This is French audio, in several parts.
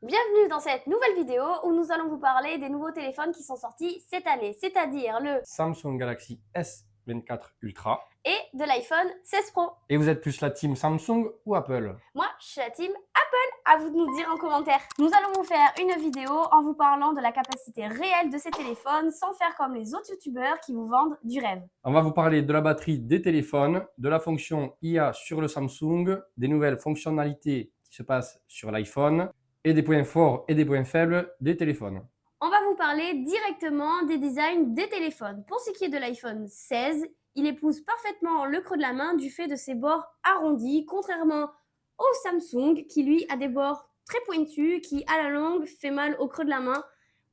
Bienvenue dans cette nouvelle vidéo où nous allons vous parler des nouveaux téléphones qui sont sortis cette année, c'est-à-dire le Samsung Galaxy S24 Ultra. et de l'iPhone 16 Pro. Et vous êtes plus la team Samsung ou Apple? Moi, je suis la team Apple, à vous de nous dire en commentaire. Nous allons vous faire une vidéo en vous parlant de la capacité réelle de ces téléphones sans faire comme les autres youtubeurs qui vous vendent du rêve. On va vous parler de la batterie des téléphones, de la fonction IA sur le Samsung, des nouvelles fonctionnalités qui se passent sur l'iPhone et des points forts et des points faibles des téléphones. On va vous parler directement des designs des téléphones. Pour ce qui est de l'iPhone 16, il épouse parfaitement le creux de la main du fait de ses bords arrondis, contrairement au Samsung qui lui a des bords très pointus qui à la longue fait mal au creux de la main.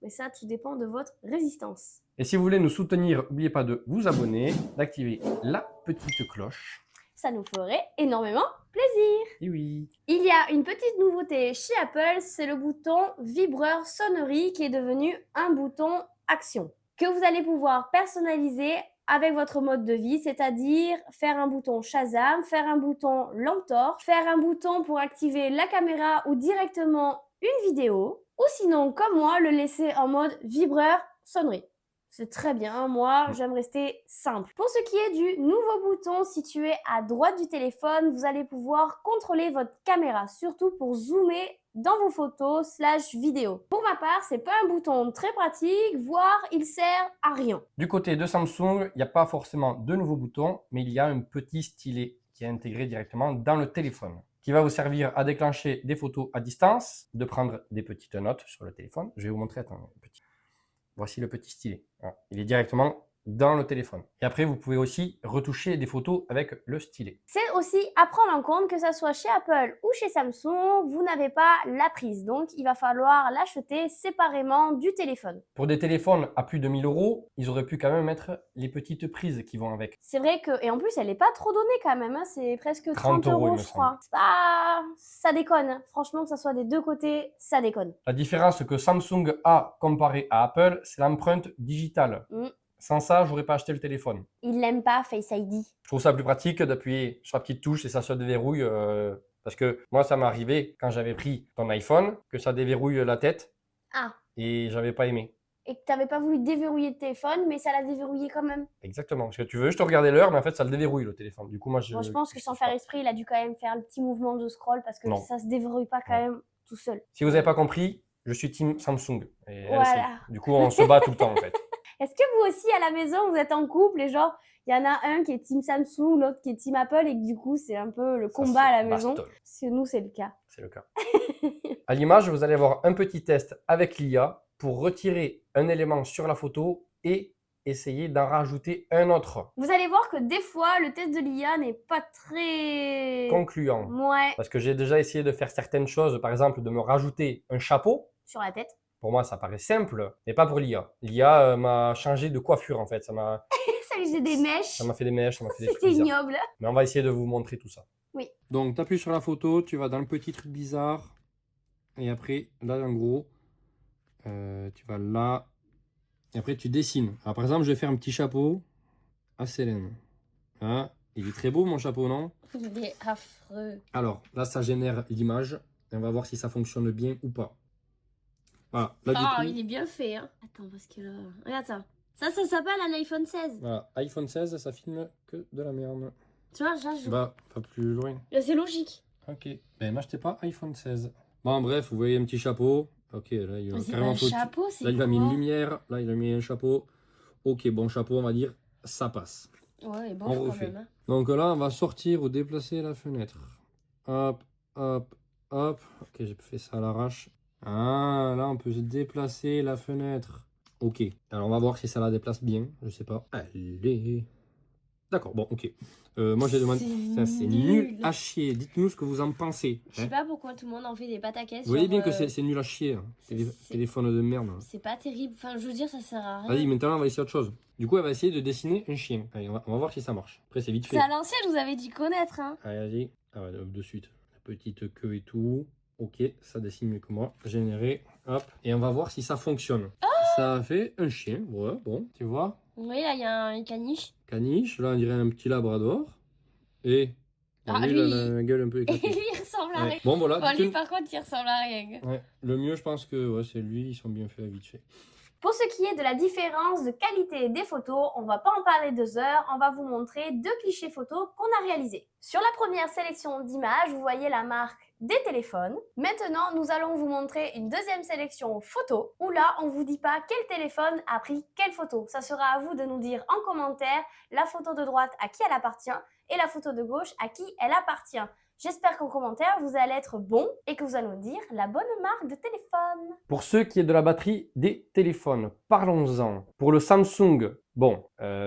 Mais ça, tout dépend de votre résistance. Et si vous voulez nous soutenir, n'oubliez pas de vous abonner, d'activer la petite cloche. Ça nous ferait énormément plaisir. Et oui. Il y a une petite nouveauté chez Apple, c'est le bouton vibreur sonnerie qui est devenu un bouton action que vous allez pouvoir personnaliser avec votre mode de vie, c'est-à-dire faire un bouton Shazam, faire un bouton lampe torche, faire un bouton pour activer la caméra ou directement une vidéo, ou sinon comme moi le laisser en mode vibreur sonnerie. C'est très bien, moi j'aime rester simple. Pour ce qui est du nouveau bouton situé à droite du téléphone, vous allez pouvoir contrôler votre caméra, surtout pour zoomer dans vos photos / vidéos. Pour ma part, c'est pas un bouton très pratique, voire il sert à rien. Du côté de Samsung, il n'y a pas forcément de nouveaux boutons, mais il y a un petit stylet qui est intégré directement dans le téléphone, qui va vous servir à déclencher des photos à distance, de prendre des petites notes sur le téléphone. Je vais vous montrer, attends, voici le petit stylet. Voilà. Il est directement dans le téléphone. Et après, vous pouvez aussi retoucher des photos avec le stylet. C'est aussi à prendre en compte que ça soit chez Apple ou chez Samsung, vous n'avez pas la prise. Donc, il va falloir l'acheter séparément du téléphone. Pour des téléphones à plus de 1000 €, ils auraient pu quand même mettre les petites prises qui vont avec. C'est vrai que, et en plus, elle n'est pas trop donnée quand même, hein, c'est presque 30 30 €, il €, me je semble. crois. C'est pas... Ça déconne, hein. Franchement, que ça soit des deux côtés, ça déconne. La différence que Samsung a comparé à Apple, c'est l'empreinte digitale. Sans ça, j'aurais pas acheté le téléphone. Il l'aime pas, Face ID. Je trouve ça plus pratique d'appuyer sur la petite touche et ça se déverrouille. Parce que moi, ça m'est arrivé quand j'avais pris ton iPhone, que ça déverrouille la tête. Ah. Et j'avais pas aimé. Et que tu n'avais pas voulu déverrouiller le téléphone, mais ça l'a déverrouillé quand même. Exactement. Parce que tu veux juste regarder l'heure, mais en fait, ça le déverrouille le téléphone. Du coup, moi, je pense que sans faire exprès, il a dû quand même faire le petit mouvement de scroll parce que ça se déverrouille pas quand même tout seul. Si vous n'avez pas compris, je suis team Samsung. Et voilà. Du coup, on se bat tout le temps en fait. Est-ce que vous aussi, à la maison, vous êtes en couple et genre, il y en a un qui est team Samsung, l'autre qui est team Apple et que du coup, c'est un peu le combat à la maison? Parce que nous, c'est le cas. C'est le cas. À l'image, vous allez avoir un petit test avec l'IA pour retirer un élément sur la photo et essayer d'en rajouter un autre. Vous allez voir que des fois, le test de l'IA n'est pas très... concluant. Ouais. Parce que j'ai déjà essayé de faire certaines choses, par exemple de me rajouter un chapeau. Sur la tête. Pour moi, ça paraît simple, mais pas pour l'IA. L'IA m'a changé de coiffure en fait. Ça m'a ça lui faisait des mèches. Ça m'a fait des mèches, ça m'a fait des trucs C'était bizarres. ignoble. Mais on va essayer de vous montrer tout ça. Oui. Donc, tu appuies sur la photo, tu vas dans le petit truc bizarre. Et après, là, en gros, tu vas là. Et après, tu dessines. Alors, par exemple, je vais faire un petit chapeau à Célène. Hein, il est très beau, mon chapeau, non? Il est affreux. Alors, là, ça génère l'image. Et on va voir si ça fonctionne bien ou pas. Voilà. Là, du coup, il est bien fait. Hein. Attends, parce que là... Regarde ça. Ça s'appelle un iPhone 16. Voilà. iPhone 16, ça filme que de la merde. Tu vois, là, je... Bah, pas plus loin. C'est logique. Ok. Ben, m'achetez pas iPhone 16. Bon, bref, vous voyez un petit chapeau. Ok, là, il a carrément un chapeau, c'est là, il a mis une lumière. Là, il a mis un chapeau. Ok, bon chapeau, on va dire, ça passe. Ouais, bon, on refait. Même, hein. Donc là, on va sortir ou déplacer la fenêtre. Hop, hop, hop. Ok, j'ai fait ça à l'arrache. Ah, là, on peut se déplacer la fenêtre. Ok, alors on va voir si ça la déplace bien. Je sais pas. Allez. D'accord, bon, ok. Moi, j'ai demandé. Ça, c'est nul à chier. Dites-nous ce que vous en pensez. Je sais pas pourquoi tout le monde en fait des pâtes à caisse. Vous voyez bien que c'est nul à chier. Hein. C'est des téléphones de merde. Hein. C'est pas terrible. Enfin, je veux dire, ça sert à rien. Vas-y, maintenant, on va essayer autre chose. Du coup, elle va essayer de dessiner un chien. Allez, on va voir si ça marche. Après, c'est vite fait. C'est à l'ancienne, vous avez dû connaître. Hein. Allez, vas-y. Ah ouais, de suite. La petite queue et tout. Ok, ça dessine mieux que moi. Générer. Hop. Et on va voir si ça fonctionne. Oh, ça a fait un chien. Ouais, bon, tu vois. Oui, là, il y a un caniche. Caniche. Là, on dirait un petit labrador. Et Ah, Lui, il a lui, la gueule un peu éclatée. lui, il ressemble à Ouais. rien. Bon, voilà. Bon, dites lui, une- par contre, il ressemble à rien. Ouais. Le mieux, je pense que ouais, c'est lui, ils sont bien faits à vite fait. Pour ce qui est de la différence de qualité des photos, on va pas en parler 2 heures, on va vous montrer 2 clichés photos qu'on a réalisés. Sur la première sélection d'images, vous voyez la marque des téléphones. Maintenant, nous allons vous montrer une deuxième sélection photos, où là, on vous dit pas quel téléphone a pris quelle photo. Ça sera à vous de nous dire en commentaire la photo de droite à qui elle appartient et la photo de gauche à qui elle appartient. J'espère qu'en commentaire, vous allez être bon et que vous allez nous dire la bonne marque de téléphone. Pour ce qui est de la batterie des téléphones, parlons-en. Pour le Samsung, bon,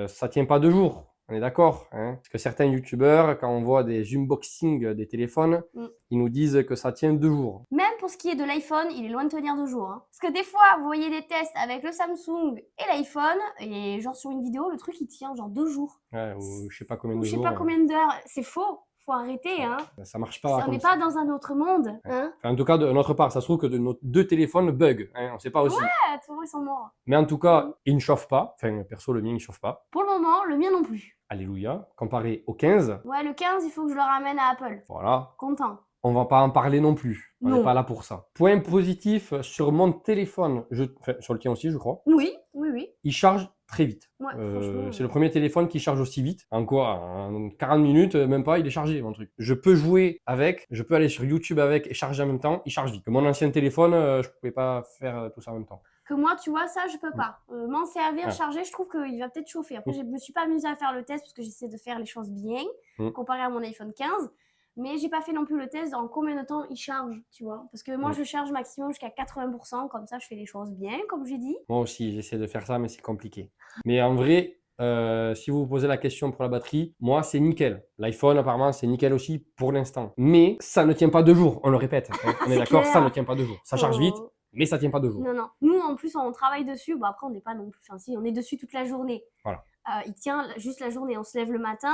ça tient pas 2 jours. On est d'accord, hein, parce que certains youtubeurs, quand on voit des unboxings des téléphones, ils nous disent que ça tient 2 jours. Même pour ce qui est de l'iPhone, il est loin de tenir 2 jours. Hein. Parce que des fois, vous voyez des tests avec le Samsung et l'iPhone, et genre sur une vidéo, le truc il tient genre 2 jours. Ouais, ou je sais pas combien Ou de je sais jours. pas combien d'heures. C'est faux. Faut arrêter, hein. Ça marche pas On comme n'est ça. pas dans un autre monde, hein. Enfin, en tout cas, de notre part, ça se trouve que nos 2 téléphones bug. Hein, on sait pas aussi. Ah, tout le monde, ils sont morts. Mais en tout cas, ils ne chauffent pas. Enfin, perso, le mien, il chauffe pas. Pour le moment, le mien non plus. Alléluia. Comparé au 15, Ouais, le 15, il faut que je le ramène à Apple. voilà. Content. On va pas en parler non plus. On Non. n'est pas là pour ça. Point positif sur mon téléphone, enfin, sur le tien aussi, je crois. Oui, oui, oui. Il charge très vite. Ouais, franchement. C'est le premier téléphone qui charge aussi vite. En quoi? En 40 minutes, même pas, il est chargé, mon truc. Je peux jouer avec, je peux aller sur YouTube avec et charger en même temps. Il charge vite. Mon ancien téléphone, je pouvais pas faire tout ça en même temps. Que moi, tu vois, ça, je peux pas. M'en servir, Ah. charger, je trouve qu'il va peut-être chauffer. Après, je me suis pas amusée à faire le test parce que j'essaie de faire les choses bien, comparé à mon iPhone 15. Mais j'ai pas fait non plus le test dans combien de temps il charge, tu vois. Parce que moi, je charge maximum jusqu'à 80%, comme ça, je fais les choses bien, comme j'ai dit. Moi aussi, j'essaie de faire ça, mais c'est compliqué. Mais en vrai, si vous vous posez la question pour la batterie, moi, c'est nickel. L'iPhone, apparemment, c'est nickel aussi pour l'instant. Mais ça ne tient pas 2 jours, on le répète. Hein. On est d'accord, clair. ça ne tient pas 2 jours. Ça charge vite, mais ça tient pas 2 jours. Non, non. Nous, en plus, on travaille dessus. Bon, après, on n'est pas non plus... Enfin, si, on est dessus toute la journée. Voilà. Il tient juste la journée. On se lève le matin,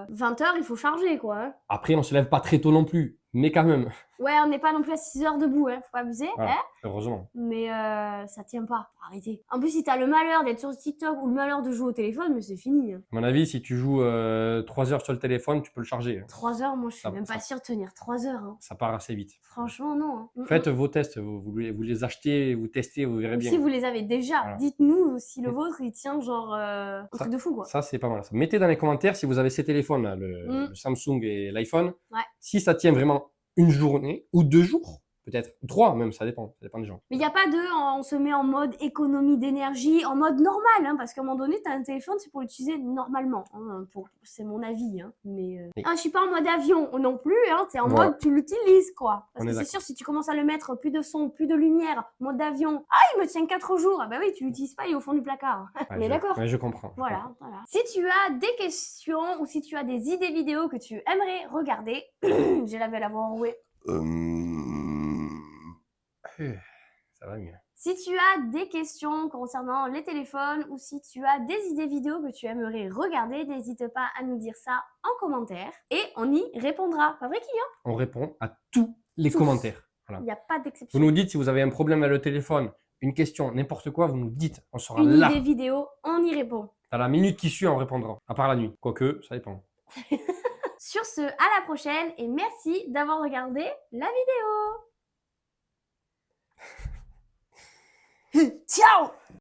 20h, il faut charger, quoi. Hein. Après, on se lève pas très tôt non plus, mais quand même. Ouais, on n'est pas non plus à 6 heures debout, hein. Faut pas abuser. Voilà, Hein. heureusement. Mais ça tient pas. Arrêtez. En plus, si t'as le malheur d'être sur TikTok ou le malheur de jouer au téléphone, mais c'est fini. Hein. À mon avis, si tu joues 3 heures sur le téléphone, tu peux le charger. 3 heures, moi, je suis Ça- même pas sûre de tenir 3 heures. Hein. Ça part assez vite. Franchement, non. Hein. Faites vos tests, vous les achetez, vous testez, vous verrez bien. Si vous les avez déjà, Voilà. dites-nous si le vôtre, il tient genre un truc de fou, quoi. Ça, c'est pas mal. Mettez dans les commentaires si vous avez ces téléphones, là, le Samsung et l'iPhone, Ouais. si ça tient vraiment une journée ou 2 jours, peut-être 3 même, ça dépend des gens. Mais il n'y a pas on se met en mode économie d'énergie, en mode normal, hein, parce qu'à un moment donné, tu as un téléphone, c'est pour l'utiliser normalement. Hein, c'est mon avis. Hein, mais je suis pas en mode avion non plus, hein, c'est en Voilà. mode tu l'utilises, quoi. Parce On que est c'est d'accord. sûr, si tu commences à le mettre, plus de son, plus de lumière, mode avion, ah, il me tient 4 jours, ah bah oui, tu l'utilises pas, il est au fond du placard. Ouais, Mais d'accord. Ouais, je comprends. Voilà. Si tu as des questions ou si tu as des idées vidéos que tu aimerais regarder, j'ai la belle à voix enrouée. Ça va mieux. Si tu as des questions concernant les téléphones ou si tu as des idées vidéos que tu aimerais regarder, n'hésite pas à nous dire ça en commentaire et on y répondra. Pas vrai, Kylian? On répond à tous les Tous. commentaires. Voilà. Il n'y a pas d'exception. Vous nous dites si vous avez un problème avec le téléphone, une question, n'importe quoi, vous nous dites. On sera Une là. idée vidéo, on y répond. Dans la minute qui suit, on répondra. À part la nuit. Quoique, ça dépend. Sur ce, à la prochaine et merci d'avoir regardé la vidéo. Ciao!